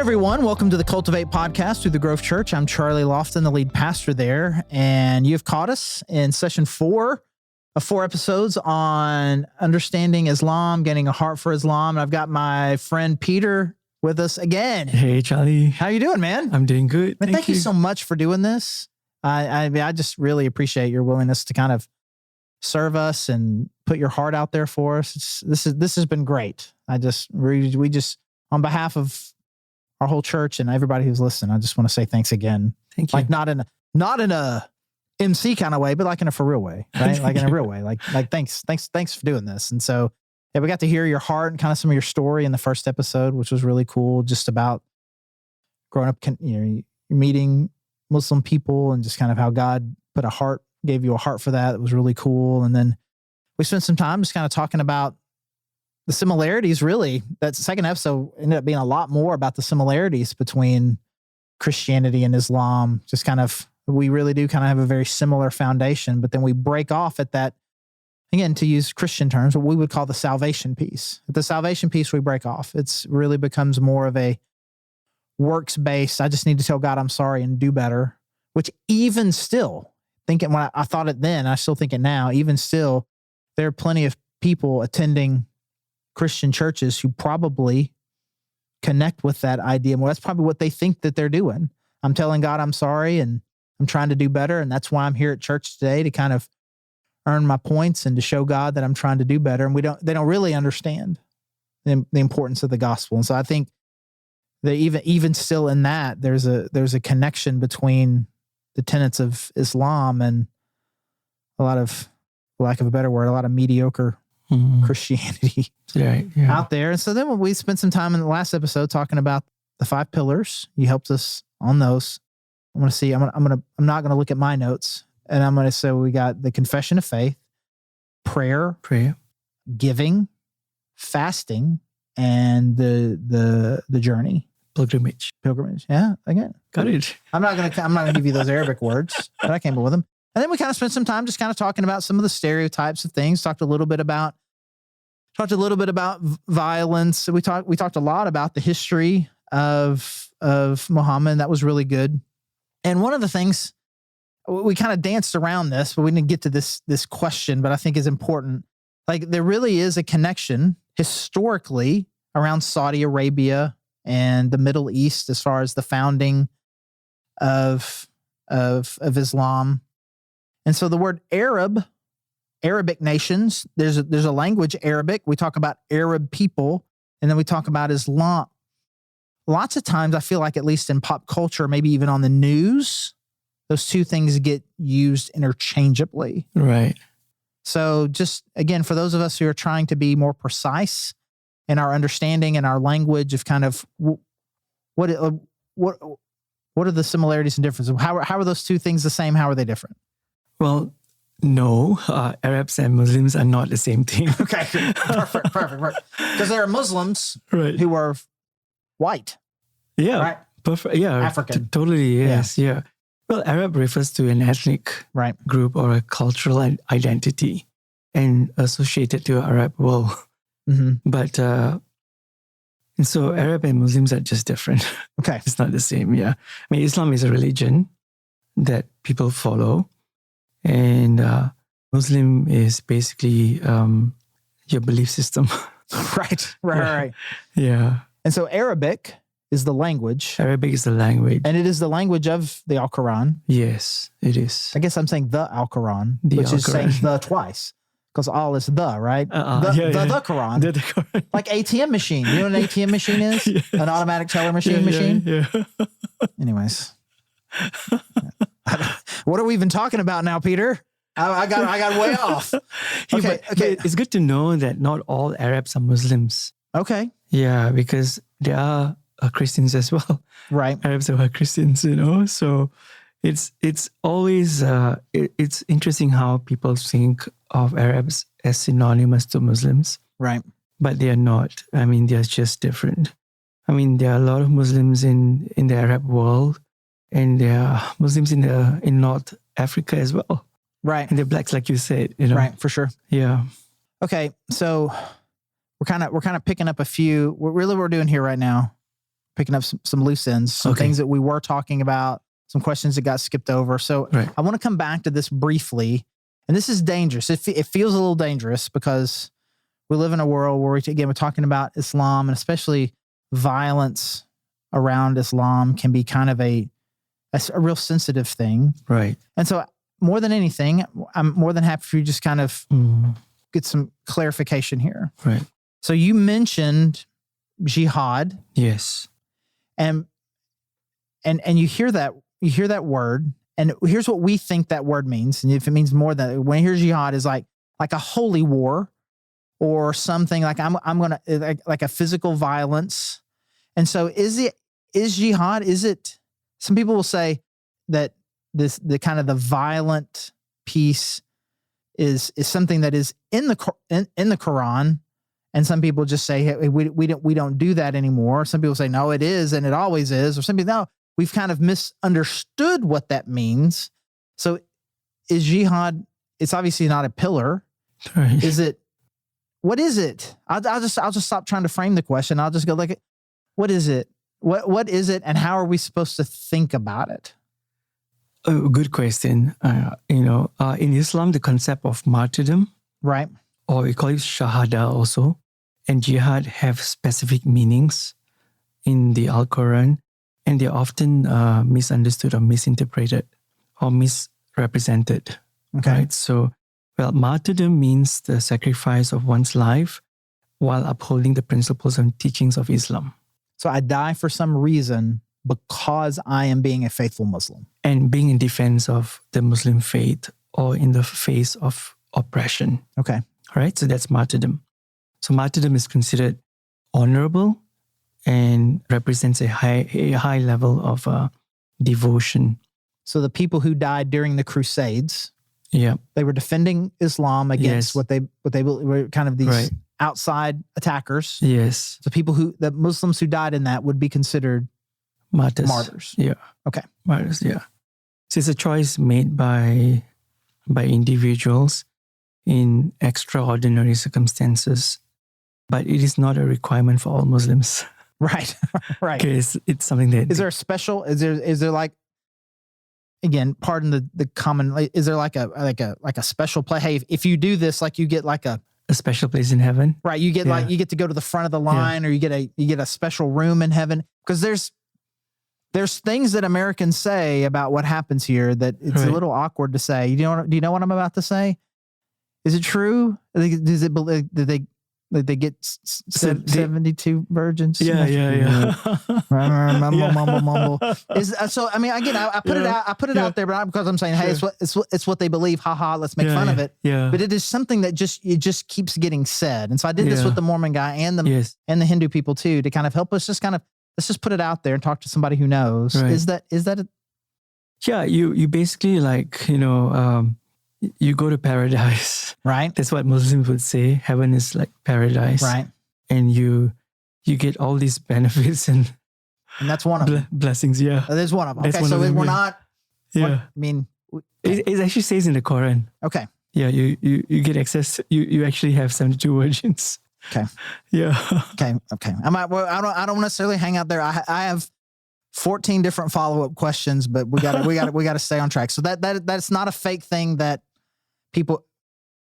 everyone. Welcome to the Cultivate podcast through the Grove Church. I'm Charlie Lofton, the lead pastor there, and you've caught us in session 4 of 4 episodes on understanding Islam, getting a heart for Islam. And I've got my friend Peter with us again. Hey, Charlie. How you doing, man? I'm doing good. Thank you so much for doing this. I just really appreciate your willingness to kind of serve us and put your heart out there for us. This has been great. We just on behalf of our whole church and everybody who's listening, I just want to say thanks again. Thank you. Like not in a MC kind of way, but like in a for real way, right? Like in a real way. Like thanks for doing this. And so yeah, we got to hear your heart and kind of some of your story in the first episode, which was really cool, just about growing up, you're meeting Muslim people and just kind of how God gave you a heart for that. It was really cool. And then we spent some time just kind of talking about the similarities, really. That second episode ended up being a lot more about the similarities between Christianity and Islam. Just kind of, we really do kind of have a very similar foundation, but then we break off at that, again, to use Christian terms, what we would call the salvation piece. At the salvation piece, we break off. It's really becomes more of a works-based, I just need to tell God I'm sorry and do better, which even still, thinking when I thought it then, I still think it now, even still, there are plenty of people attending Christian churches who probably connect with that idea. Well, that's probably what they think that they're doing. I'm telling God I'm sorry and I'm trying to do better. And that's why I'm here at church today, to kind of earn my points and to show God that I'm trying to do better. And they don't really understand the importance of the gospel. And so I think that even still in that, there's a connection between the tenets of Islam and a lot of, for lack of a better word, a lot of mediocre Christianity out there. And so then when we spent some time in the last episode talking about the 5 pillars, you helped us on those. I'm not going to look at my notes, and I'm going to say we got the confession of faith, prayer, giving, fasting, and the journey. Pilgrimage. Yeah, again. Got it. I'm not gonna give you those Arabic words, but I came up with them. And then we kind of spent some time just kind of talking about some of the stereotypes of things. Talked a little bit about violence. We talked a lot about the history of Muhammad. That was really good. And one of the things we kind of danced around this, but we didn't get to this question, but I think is important. Like there really is a connection historically around Saudi Arabia and the Middle East as far as the founding of Islam. And so the word Arabic nations, there's a language Arabic. We talk about Arab people, and then we talk about Islam. Lots of times I feel like, at least in pop culture, maybe even on the news, those two things get used interchangeably. Right. So just, again, for those of us who are trying to be more precise in our understanding and our language of kind of what are the similarities and differences? How are those two things the same? How are they different? Well, no, Arabs and Muslims are not the same thing. Okay, perfect. Because there are Muslims who are white. Yeah, right? Perfect. Yeah, African. Totally, yes, yeah. Well, Arab refers to an ethnic group or a cultural identity and associated to Arab world. Mm-hmm. But and so Arab and Muslims are just different. Okay. It's not the same, yeah. I mean, Islam is a religion that people follow. And Muslim is basically your belief system. Right. Yeah. And so Arabic is the language. Arabic is the language. And it is the language of the Al-Quran. Yes, it is. I guess I'm saying the Al-Quran, is saying the twice. Because all is the, right? The Quran. The Quran. Like ATM machine. You know what an ATM machine is? Yes. An automatic teller machine. Yeah. Anyways. What are we even talking about now, Peter? I got way off. Okay. It's good to know that not all Arabs are Muslims. Okay. Yeah, because there are Christians as well. Right. Arabs who are Christians, So it's always it's interesting how people think of Arabs as synonymous to Muslims. Right. But they are not. I mean, they're just different. I mean, there are a lot of Muslims in the Arab world, and there are Muslims in North Africa as well. Right. And they're blacks, like you said. Right, for sure. Yeah. Okay, so we're kind of picking up a few. What we're doing here right now, picking up some loose ends, some things that we were talking about, some questions that got skipped over. So I want to come back to this briefly. And this is dangerous. It feels a little dangerous because we live in a world where, we're talking about Islam, and especially violence around Islam can be kind of a real sensitive thing. Right. And so more than anything, I'm more than happy for you to just kind of get some clarification here. Right. So you mentioned jihad. Yes. And you hear that word, and here's what we think that word means. And if it means more than, when I hear jihad, is like a holy war or something like I'm going to like a physical violence. And so is jihad, is it, some people will say that the kind of the violent piece is something that is in the Quran, and some people just say, hey, we don't do that anymore. Some people say no, it is, and it always is, or some people, no, we've kind of misunderstood what that means. So is jihad? It's obviously not a pillar. Right. Is it? What is it? I'll just stop trying to frame the question. I'll just go like, what is it? What is it, and how are we supposed to think about it? Oh, good question. In Islam, the concept of martyrdom, right, or we call it shahada also, and jihad have specific meanings in the Al-Quran, and they're often misunderstood or misinterpreted or misrepresented. Okay. Right? So, martyrdom means the sacrifice of one's life while upholding the principles and teachings of Islam. So I die for some reason because I am being a faithful Muslim. And being in defense of the Muslim faith or in the face of oppression. Okay. All right. So that's martyrdom. So martyrdom is considered honorable and represents a high level of devotion. So the people who died during the Crusades, they were defending Islam against what they were kind of these outside attackers. Yes. So the Muslims who died in that would be considered martyrs. Yeah. Okay. Martyrs. Yeah. So it's a choice made by individuals in extraordinary circumstances, but it is not a requirement for all Muslims. Right. Right. Because it's something that is there a special? Is there like, again, pardon the common? Is there like a special play? Hey, if you do this, like you get like a special place in heaven, right? You get like you get to go to the front of the line, or you get a special room in heaven, because there's things that Americans say about what happens here that it's a little awkward to say. Do you know what I'm about to say? Is it true? Did they get 72 virgins? Yeah. Mumble. So I mean, again, I put it out. I put it out there, but not because I'm saying, hey, it's what they believe. Ha, let's make fun of it. Yeah. But it is something that just keeps getting said. And so I did this with the Mormon guy and the Hindu people too, to kind of help us let's just put it out there and talk to somebody who knows. Right. Is that Yeah, you basically you go to paradise. Right. That's what Muslims would say. Heaven is like paradise. Right. And you get all these benefits and that's one of them. Blessings, yeah. There's one of them. Okay, so we're not... Yeah. I mean... It actually says in the Quran. Okay. Yeah, you get access. You actually have 72 virgins. Okay. Yeah. Okay. I don't necessarily hang out there. I have 14 different follow-up questions, but we got to stay on track. So that's not a fake thing that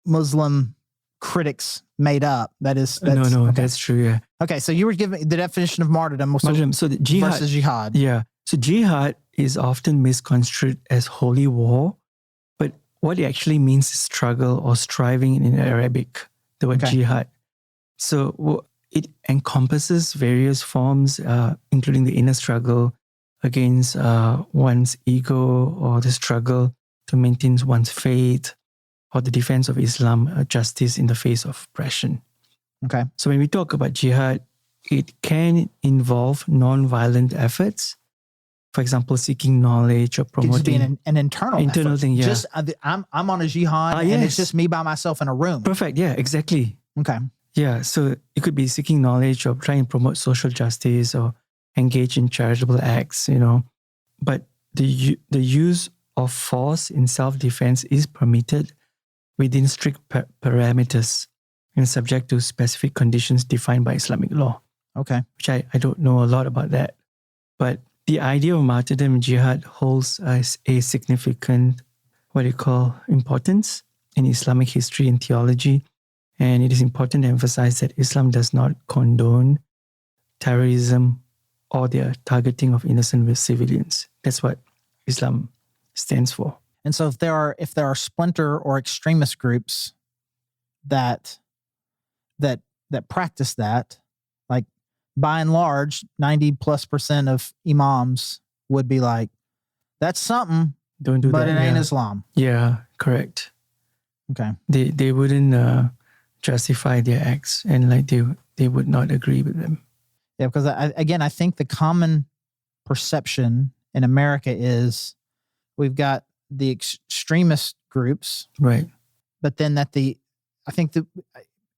Muslim critics made up. That's no, that's true. Yeah. Okay. So you were giving the definition of martyrdom. So the jihad versus jihad. Yeah. So jihad is often misconstrued as holy war, but what it actually means is struggle or striving in Arabic, the word jihad. So it encompasses various forms, including the inner struggle against one's ego, or the struggle to maintain one's faith, or the defense of Islam, justice in the face of oppression. Okay. So when we talk about jihad, it can involve non-violent efforts. For example, seeking knowledge or promoting. It could just be an internal thing. Yeah. Just I'm on a jihad, and it's just me by myself in a room. Perfect. Yeah. Exactly. Okay. Yeah. So it could be seeking knowledge or trying to promote social justice or engage in charitable acts. But the use of force in self-defense is permitted within strict parameters and subject to specific conditions defined by Islamic law. Okay. Which I don't know a lot about that. But the idea of martyrdom and jihad holds as a significant, importance in Islamic history and theology. And it is important to emphasize that Islam does not condone terrorism or the targeting of innocent civilians. That's what Islam stands for. And so if there are splinter or extremist groups that practice that, like by and large, 90+% of imams would be like, that's something, don't do but that. It ain't Islam. Yeah, correct. Okay. They wouldn't justify their acts, and like they would not agree with them. Yeah, because I think the common perception in America is we've got the extremist groups, right? But then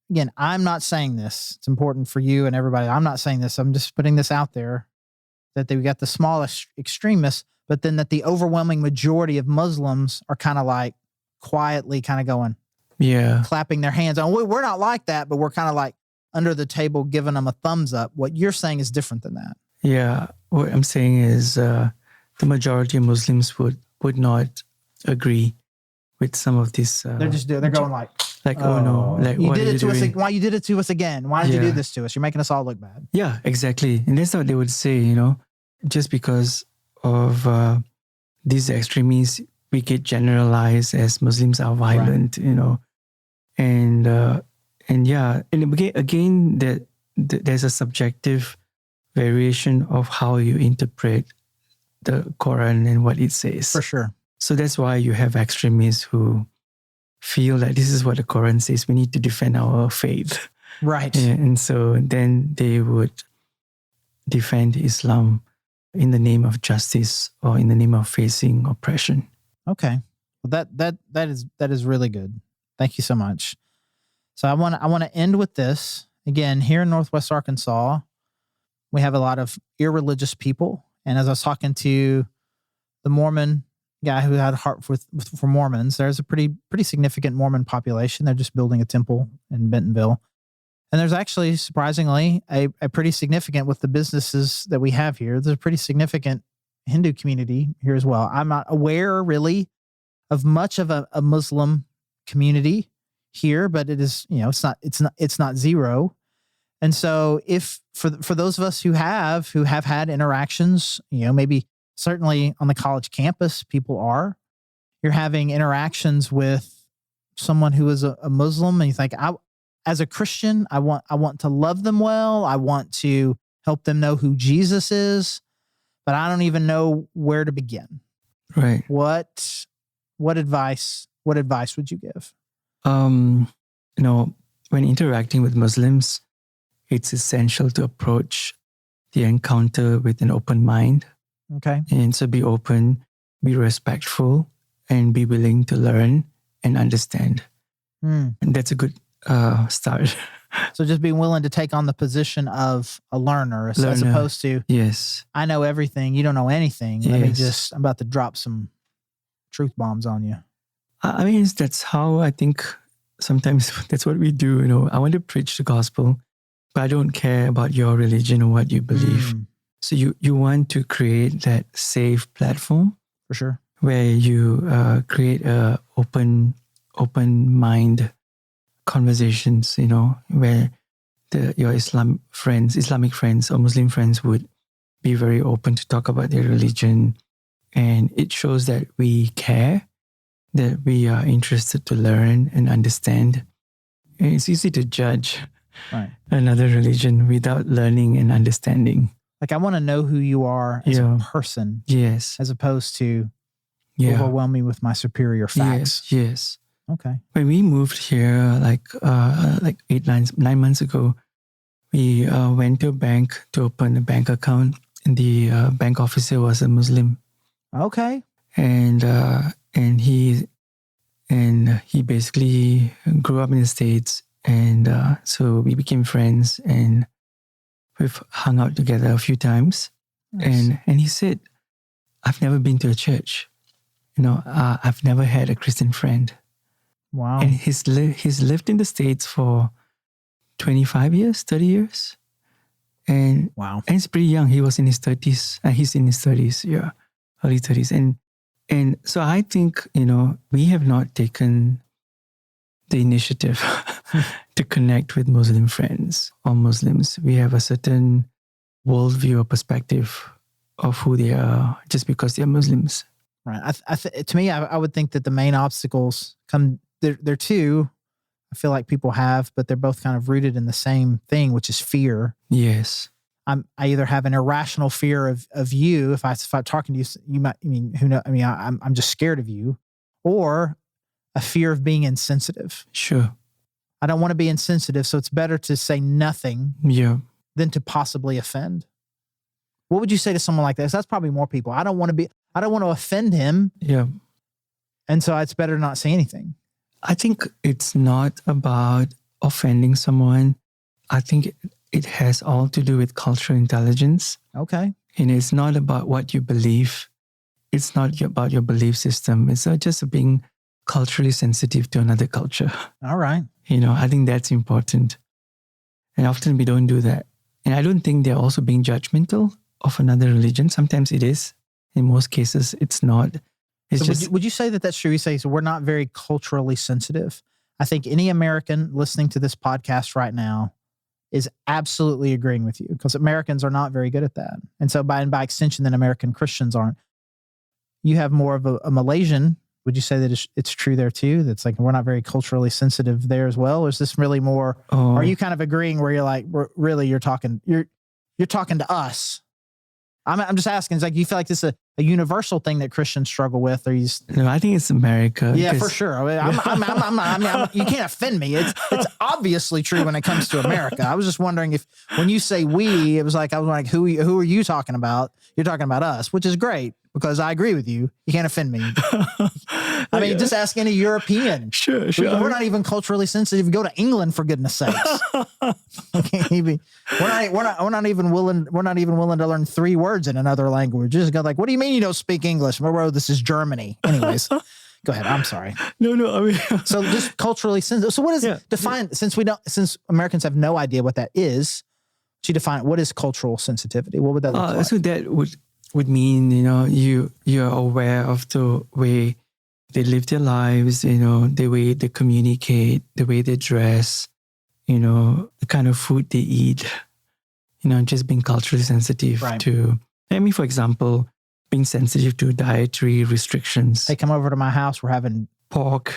again, I'm not saying this. It's important for you and everybody. I'm not saying this. I'm just putting this out there that we got the smallest extremists, but then that the overwhelming majority of Muslims are kind of like quietly kind of going, clapping their hands. Oh, we're not like that, but we're kind of like under the table giving them a thumbs up. What you're saying is different than that. Yeah. What I'm saying is the majority of Muslims would not agree with some of this. They're going like, oh no, like you what did are it you to doing? us. Why you did it to us again? Why did you do this to us? You're making us all look bad. Yeah, exactly. And that's what they would say, just because of these extremists, we get generalized as Muslims are violent, and again, that there's a subjective variation of how you interpret the Quran and what it says. For sure. So that's why you have extremists who feel that this is what the Quran says. We need to defend our faith. Right. And so then they would defend Islam in the name of justice or in the name of facing oppression. Okay. Well, that is really good. Thank you so much. So I want to end with this. Again, here in Northwest Arkansas, we have a lot of irreligious people. And as I was talking to the Mormon guy who had a heart for Mormons, there's a pretty significant Mormon population. They're just building a temple in Bentonville. And there's actually, surprisingly, a pretty significant, with the businesses that we have here, there's a pretty significant Hindu community here as well. I'm not aware really of much of a Muslim community here, but it is, it's not zero. And so if for those of us who have had interactions, maybe certainly on the college campus, you're having interactions with someone who is a Muslim, and you think, as a Christian, I want to love them well. I want to help them know who Jesus is, but I don't even know where to begin. Right. What advice would you give? When interacting with Muslims, it's essential to approach the encounter with an open mind. Okay. And so be open, be respectful, and be willing to learn and understand. And that's a good start. So just being willing to take on the position of a learner. As opposed to, yes, I know everything, you don't know anything. Yes. I'm about to drop some truth bombs on you. I mean, that's how I think sometimes that's what we do. I want to preach the gospel, but I don't care about your religion or what you believe. So you want to create that safe platform. For sure. Where you create a open mind conversations, where your Islamic friends or Muslim friends would be very open to talk about their religion. And it shows that we care, that we are interested to learn and understand. And it's easy to judge another religion without learning and understanding. Like, I want to know who you are as a person. Yes. As opposed to overwhelm me with my superior facts. Yes. Okay. When we moved here, like 9 months ago, we went to a bank to open a bank account, and the bank officer was a Muslim. Okay. And he basically grew up in the States, and so we became friends, and we've hung out together a few times. Nice. And he said, "I've never been to a church. I've never had a Christian friend." Wow. And he's lived in the States for 25 years, 30 years. And wow, and he's pretty young. He was in his 30s. He's in his 30s, yeah, early 30s. And so I think, we have not taken the initiative to connect with Muslim friends or Muslims. We have a certain worldview or perspective of who they are just because they're Muslims. Right. To me, I would think that the main obstacles come, they're two, I feel like people have, but they're both kind of rooted in the same thing, which is fear. Yes. I either have an irrational fear of you. If I'm talking to you, you might, who knows? I'm just scared of you, or a fear of being insensitive. Sure. I don't want to be insensitive. So it's better to say nothing than to possibly offend. What would you say to someone like this? That's probably more people. I don't want to offend him. Yeah. And so it's better to not say anything. I think it's not about offending someone. I think it has all to do with cultural intelligence. Okay. And it's not about what you believe. It's not about your belief system. It's just being culturally sensitive to another culture. All right. I think that's important. And often we don't do that. And I don't think they're also being judgmental of another religion. Sometimes it is. In most cases, it's not. It's just. Would you say that that's true? You say, so we're not very culturally sensitive. I think any American listening to this podcast right now is absolutely agreeing with you, because Americans are not very good at that. And so by extension, then American Christians aren't. You have more of a Malaysian. Would you say that it's true there too? That's like, we're not very culturally sensitive there as well? Or is this really more, are you kind of agreeing where you're like, really, you're talking to us? I'm just asking, it's like, you feel like this is a universal thing that Christians struggle with, or No, I think it's America. Yeah, for sure. You can't offend me. It's obviously true when it comes to America. I was just wondering if, when you say we, it was like, I was like, who are you talking about? You're talking about us, which is great, because I agree with you. You can't offend me. I mean, just ask any European. Sure. We're not even culturally sensitive. Go to England, for goodness sakes. We're not even willing to learn 3 words in another language. Just go like, what do you mean you don't speak English? Bro, this is Germany. Anyways, go ahead. I'm sorry. No. I mean, so just culturally sensitive. So what is define? Since Americans have no idea what that is, she define what is cultural sensitivity. What would that look like? So that would mean, you're aware of the way they live their lives, the way they communicate, the way they dress, the kind of food they eat, just being culturally sensitive to, for example, being sensitive to dietary restrictions. They come over to my house, we're having pork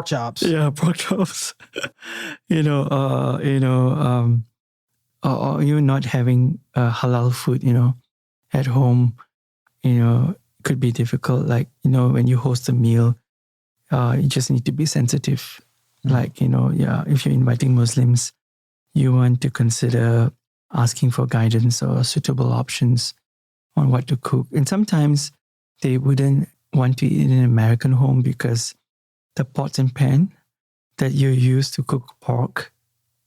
chops. Yeah, pork chops. Or you're not having halal food, at home, could be difficult. Like, when you host a meal, you just need to be sensitive. Mm-hmm. Like, if you're inviting Muslims, you want to consider asking for guidance or suitable options on what to cook. And sometimes they wouldn't want to eat in an American home because the pot and pan that you use to cook pork,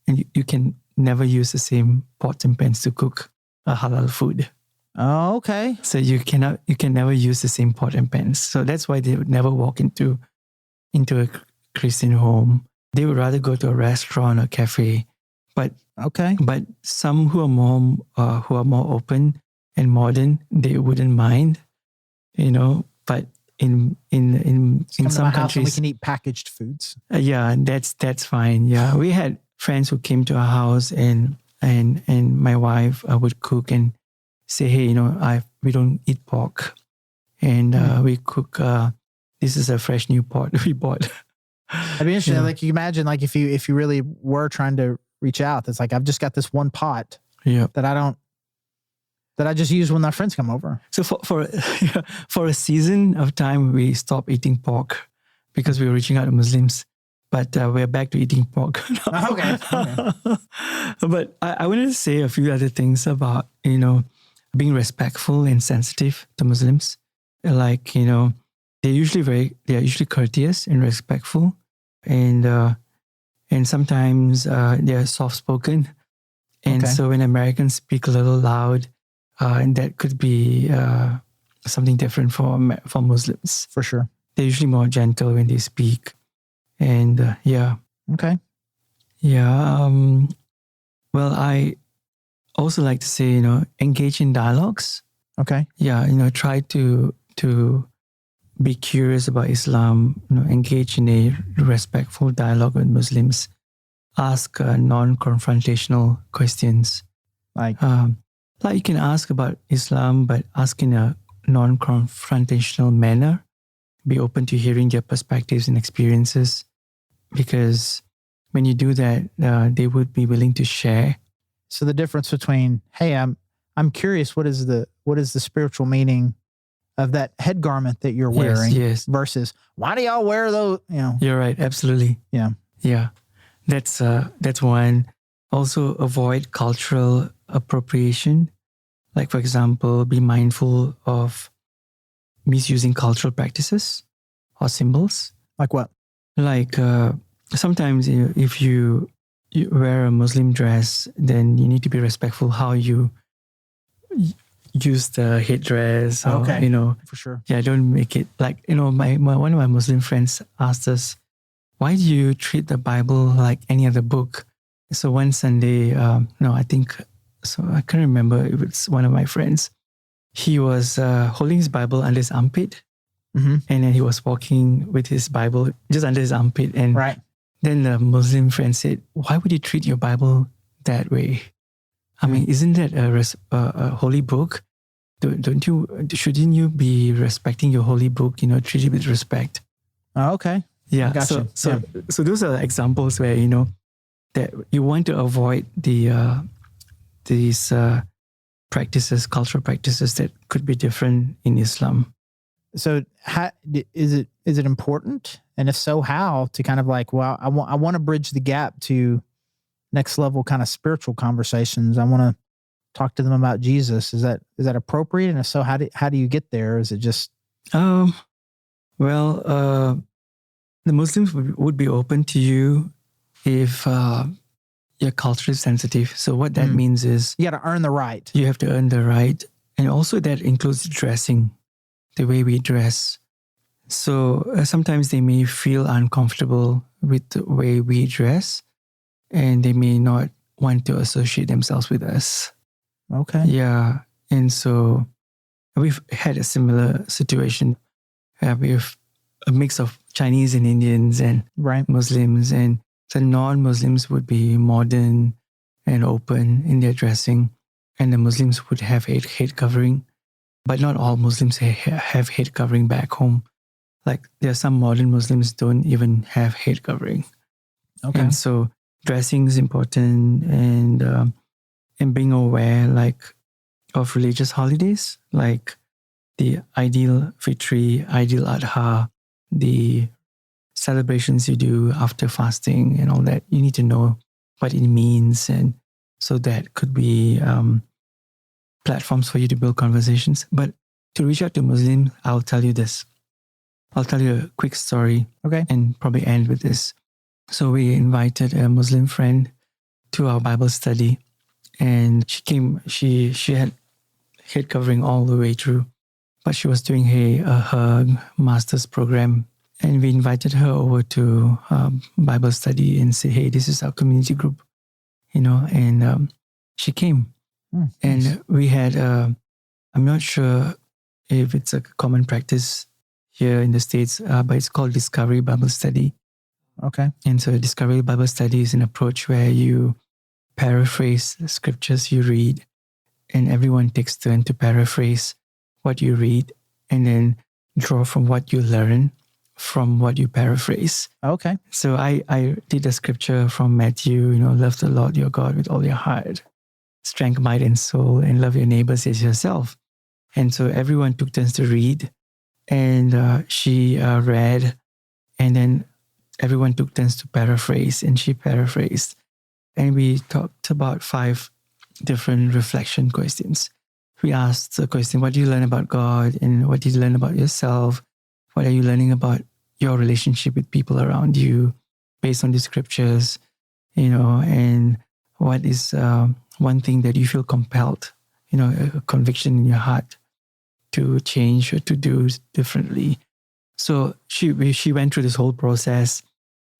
and you can never use the same pot and pans to cook a halal food. Oh, okay. So you can never use the same pot and pans. So that's why they would never walk into a Christian home. They would rather go to a restaurant or cafe. But some who are more open and modern, they wouldn't mind, But in some countries, we can eat packaged foods. That's fine. Yeah, we had friends who came to our house, and my wife would cook and say, hey, we don't eat pork, and we cook. This is a fresh new pot we bought. That'd be interesting. Like, you imagine, like, if you really were trying to reach out, it's like, I've just got this one pot that I just use when my friends come over. So for a season of time, we stopped eating pork because we were reaching out to Muslims. But we're back to eating pork. Okay. But I wanted to say a few other things about, being respectful and sensitive to Muslims. Like, they're usually courteous and respectful. And sometimes they're soft-spoken. And so when Americans speak a little loud, and that could be something different for Muslims. For sure. They're usually more gentle when they speak. And Okay. Yeah. Well, also like to say, engage in dialogues. Okay. Yeah, try to be curious about Islam, engage in a respectful dialogue with Muslims, ask non-confrontational questions. Like you can ask about Islam, but ask in a non-confrontational manner. Be open to hearing their perspectives and experiences, because when you do that, they would be willing to share. So the difference between, hey, I'm curious, what is the spiritual meaning of that head garment that you're wearing? Yes. Versus, why do y'all wear those? You're right. Absolutely. Yeah. That's one. Also, avoid cultural appropriation. Like, for example, be mindful of misusing cultural practices or symbols. Like what? Like sometimes if you wear a Muslim dress, then you need to be respectful how you use the headdress. Or, okay. For sure. Yeah, don't make it like, my one of my Muslim friends asked us, why do you treat the Bible like any other book? So one Sunday, I can't remember, it was one of my friends. He was holding his Bible under his armpit. Mm-hmm. And then he was walking with his Bible just under his armpit. And then the Muslim friend said, why would you treat your Bible that way? I mean, isn't that a holy book? Shouldn't you be respecting your holy book, treat it with respect? Oh, okay. Yeah. So those are examples where, that you want to avoid these practices, cultural practices that could be different in Islam. So is it important? And if so, how to kind of like, well, I want to bridge the gap to next level kind of spiritual conversations. I want to talk to them about Jesus. Is that appropriate? And if so, how do you get there? Is it just? The Muslims would be open to you if you're culturally sensitive. So what that means is you got to earn the right. You have to earn the right. And also that includes dressing, the way we dress. So sometimes they may feel uncomfortable with the way we dress, and they may not want to associate themselves with us. Okay. Yeah. And so we've had a similar situation with a mix of Chinese and Indians and Muslims. And the non-Muslims would be modern and open in their dressing, and the Muslims would have head covering. But not all Muslims have head covering back home. Like there are some modern Muslims don't even have head covering. Okay. And so dressing is important, and being aware of religious holidays, like the Eid Fitri, Eid Adha, the celebrations you do after fasting and all that. You need to know what it means, and so that could be platforms for you to build conversations. But to reach out to Muslims, I'll tell you this. I'll tell you a quick story, and probably end with this. So we invited a Muslim friend to our Bible study, and she came. She had head covering all the way through, but she was doing her master's program, and we invited her over to Bible study and say, hey, this is our community group, and she came. And nice. We had, I'm not sure if it's a common practice here in the States, but it's called Discovery Bible Study. Okay. And so Discovery Bible Study is an approach where you paraphrase the scriptures you read, and everyone takes turn to paraphrase what you read and then draw from what you learn from what you paraphrase. Okay. So I did a scripture from Matthew, love the Lord your God with all your heart, strength, might, and soul, and love your neighbors as yourself. And so everyone took turns to read, and she read, and then everyone took turns to paraphrase, and she paraphrased. And we talked about 5 different reflection questions. We asked the question, what do you learn about God? And what did you learn about yourself? What are you learning about your relationship with people around you based on the scriptures? And what is one thing that you feel compelled, a conviction in your heart to change or to do differently? So she went through this whole process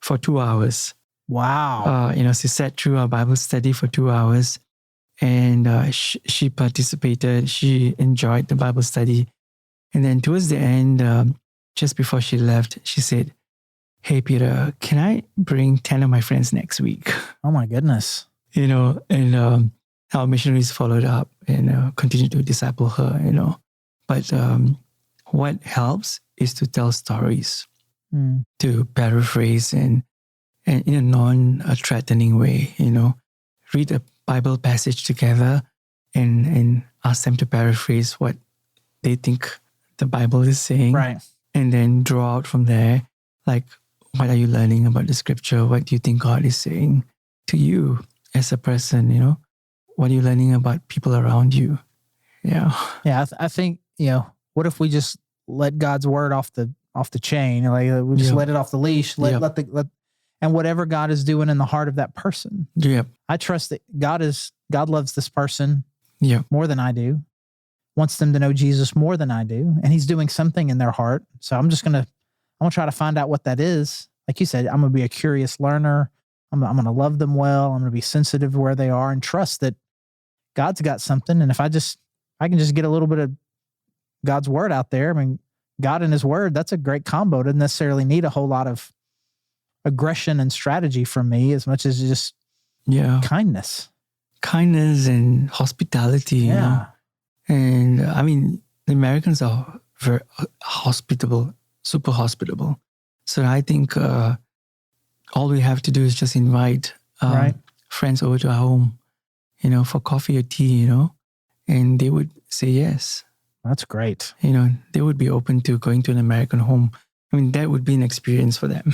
for 2 hours. Wow. She sat through our Bible study for 2 hours, And she participated. She enjoyed the Bible study. And then towards the end, just before she left, she said, "Hey, Peter, can I bring 10 of my friends next week?" Oh my goodness. And our missionaries followed up and continued to disciple her. But what helps is to tell stories, to paraphrase and in a non-threatening way, read a Bible passage together and ask them to paraphrase what they think the Bible is saying. Right. And then draw out from there, like, what are you learning about the scripture? What do you think God is saying to you as a person? What are you learning about people around you? Yeah. Yeah. I think, what if we just let God's word off the chain? Like we just let it off the leash, and whatever God is doing in the heart of that person. Yeah. I trust that God loves this person more than I do, wants them to know Jesus more than I do. And he's doing something in their heart. So I'm going to try to find out what that is. Like you said, I'm going to be a curious learner. I'm going to love them well. I'm going to be sensitive to where they are and trust that God's got something. And if I can just get a little bit of God's word out there. I mean, God and his word, that's a great combo. Doesn't necessarily need a whole lot of aggression and strategy from me as much as just kindness and hospitality. Yeah. And I mean, the Americans are very hospitable, super hospitable. So I think all we have to do is just invite friends over to our home, for coffee or tea, and they would say yes. That's great. They would be open to going to an American home. I mean, that would be an experience for them.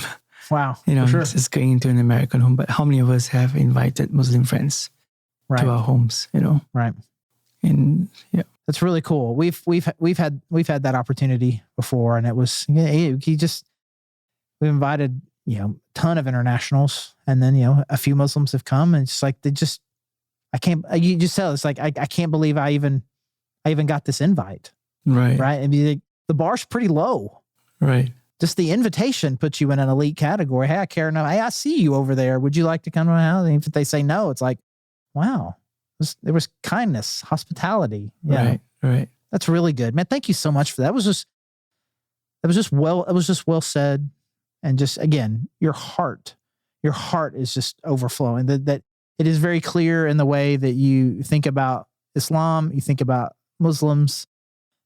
Wow. Sure. Just going into an American home. But how many of us have invited Muslim friends to our homes, Right. And that's really cool. We've had that opportunity before, and it was we invited a ton of internationals, and then a few Muslims have come, and it's like you just tell it's like I can't believe I even got this invite. Right. I mean, the bar's pretty low. Right. Just the invitation puts you in an elite category. Hey, I care enough. Hey, I see you over there. Would you like to come to my house? And if they say no, it's like, wow, there was kindness, hospitality. Yeah. Right. That's really good, man. Thank you so much for that. It was just well said. And just, again, your heart is just overflowing. That it is very clear in the way that you think about Islam, you think about Muslims,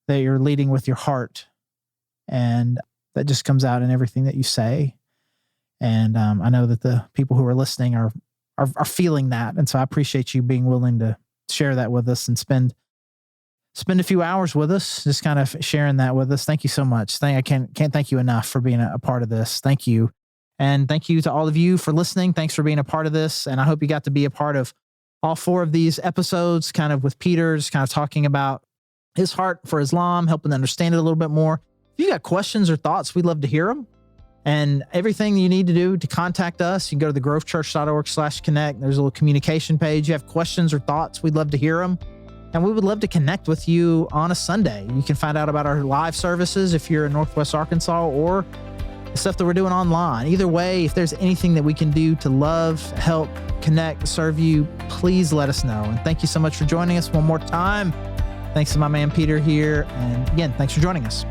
that you're leading with your heart. And that just comes out in everything that you say. And I know that the people who are listening are feeling that. And so I appreciate you being willing to share that with us and spend a few hours with us, just kind of sharing that with us. Thank you so much. I can't thank you enough for being a part of this. Thank you. And thank you to all of you for listening. Thanks for being a part of this. And I hope you got to be a part of all 4 of these episodes, kind of with Peter's kind of talking about his heart for Islam, helping to understand it a little bit more. If you got questions or thoughts, we'd love to hear them. And everything you need to do to contact us, you can go to thegrovechurch.org/connect. There's a little communication page. You have questions or thoughts, we'd love to hear them. And we would love to connect with you on a Sunday. You can find out about our live services if you're in Northwest Arkansas, or the stuff that we're doing online. Either way, if there's anything that we can do to love, help, connect, serve you, please let us know. And thank you so much for joining us one more time. Thanks to my man Peter here. And again, thanks for joining us.